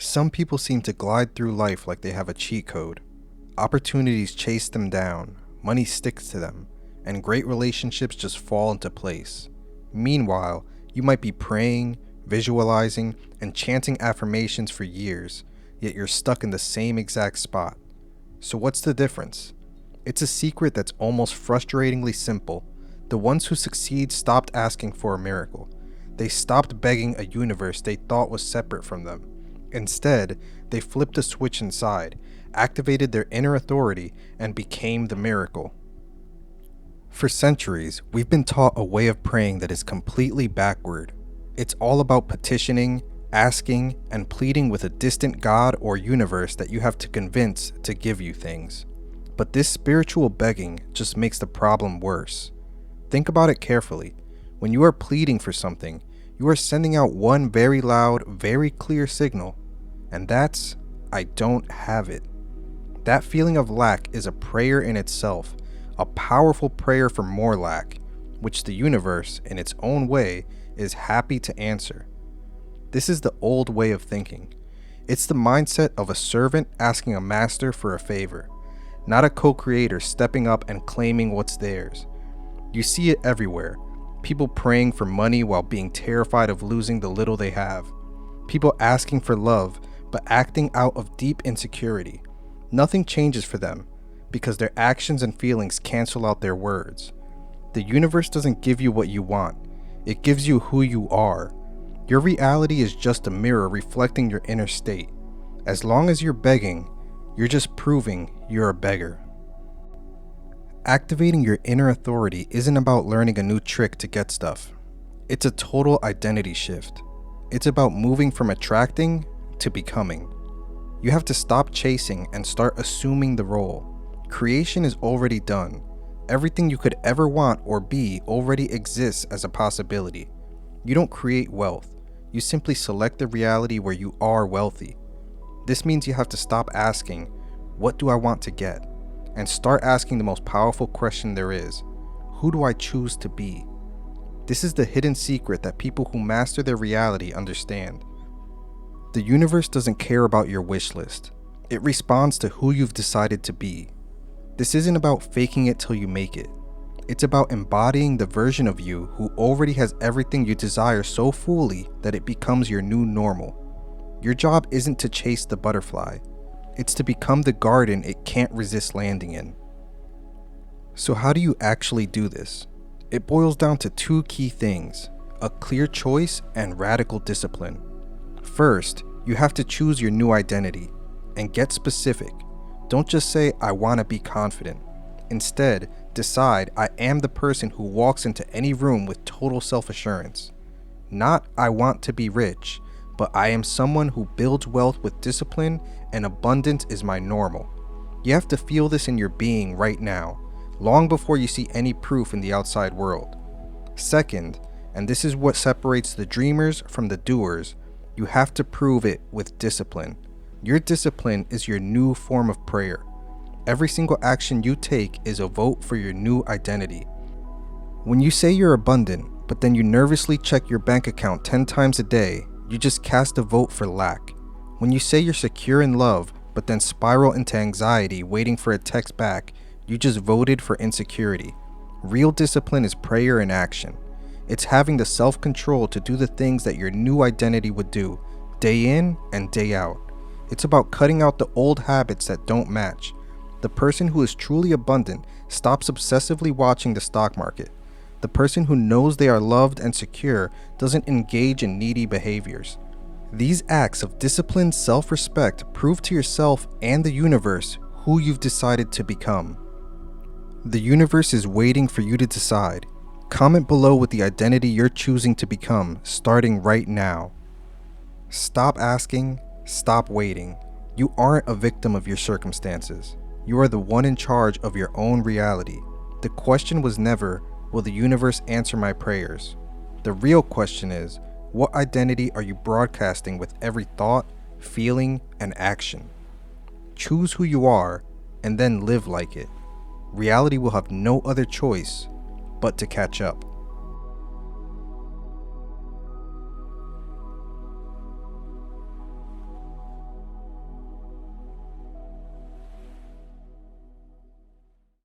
Some people seem to glide through life like they have a cheat code. Opportunities chase them down, money sticks to them, and great relationships just fall into place. Meanwhile, you might be praying, visualizing, and chanting affirmations for years, yet you're stuck in the same exact spot. So what's the difference? It's a secret that's almost frustratingly simple. The ones who succeed stopped asking for a miracle. They stopped begging a universe they thought was separate from them. Instead, they flipped a switch inside, activated their inner authority, and became the miracle. For centuries, we've been taught a way of praying that is completely backward. It's all about petitioning, asking, and pleading with a distant God or universe that you have to convince to give you things. But this spiritual begging just makes the problem worse. Think about it carefully. When you are pleading for something, you are sending out one very loud, very clear signal, and that's, I don't have it. That feeling of lack is a prayer in itself, a powerful prayer for more lack, which the universe, in its own way, is happy to answer. This is the old way of thinking. It's the mindset of a servant asking a master for a favor, not a co-creator stepping up and claiming what's theirs. You see it everywhere. People praying for money while being terrified of losing the little they have. People asking for love, but acting out of deep insecurity. Nothing changes for them, because their actions and feelings cancel out their words. The universe doesn't give you what you want. It gives you who you are. Your reality is just a mirror reflecting your inner state. As long as you're begging, you're just proving you're a beggar. Activating your inner authority isn't about learning a new trick to get stuff. It's a total identity shift. It's about moving from attracting to becoming. You have to stop chasing and start assuming the role. Creation is already done. Everything you could ever want or be already exists as a possibility. You don't create wealth. You simply select the reality where you are wealthy. This means you have to stop asking, what do I want to get? And start asking the most powerful question there is. Who do I choose to be? This is the hidden secret that people who master their reality understand. The universe doesn't care about your wish list. It responds to who you've decided to be. This isn't about faking it till you make it. It's about embodying the version of you who already has everything you desire so fully that it becomes your new normal. Your job isn't to chase the butterfly. It's to become the garden it can't resist landing in. So how do you actually do this? It boils down to two key things: a clear choice and radical discipline. First, you have to choose your new identity and get specific. Don't just say, I want to be confident. Instead, decide, I am the person who walks into any room with total self-assurance. Not, I want to be rich, but I am someone who builds wealth with discipline, and abundance is my normal. You have to feel this in your being right now, long before you see any proof in the outside world. Second, and this is what separates the dreamers from the doers, you have to prove it with discipline. Your discipline is your new form of prayer. Every single action you take is a vote for your new identity. When you say you're abundant, but then you nervously check your bank account 10 times a day, you just cast a vote for lack. When you say you're secure in love, but then spiral into anxiety waiting for a text back, you just voted for insecurity. Real discipline is prayer in action. It's having the self-control to do the things that your new identity would do, day in and day out. It's about cutting out the old habits that don't match. The person who is truly abundant stops obsessively watching the stock market. The person who knows they are loved and secure doesn't engage in needy behaviors. These acts of disciplined self-respect prove to yourself and the universe who you've decided to become. The universe is waiting for you to decide. Comment below with the identity you're choosing to become, starting right now. Stop asking, stop waiting. You aren't a victim of your circumstances. You are the one in charge of your own reality. The question was never, will the universe answer my prayers? The real question is, what identity are you broadcasting with every thought, feeling, and action? Choose who you are, and then live like it. Reality will have no other choice but to catch up.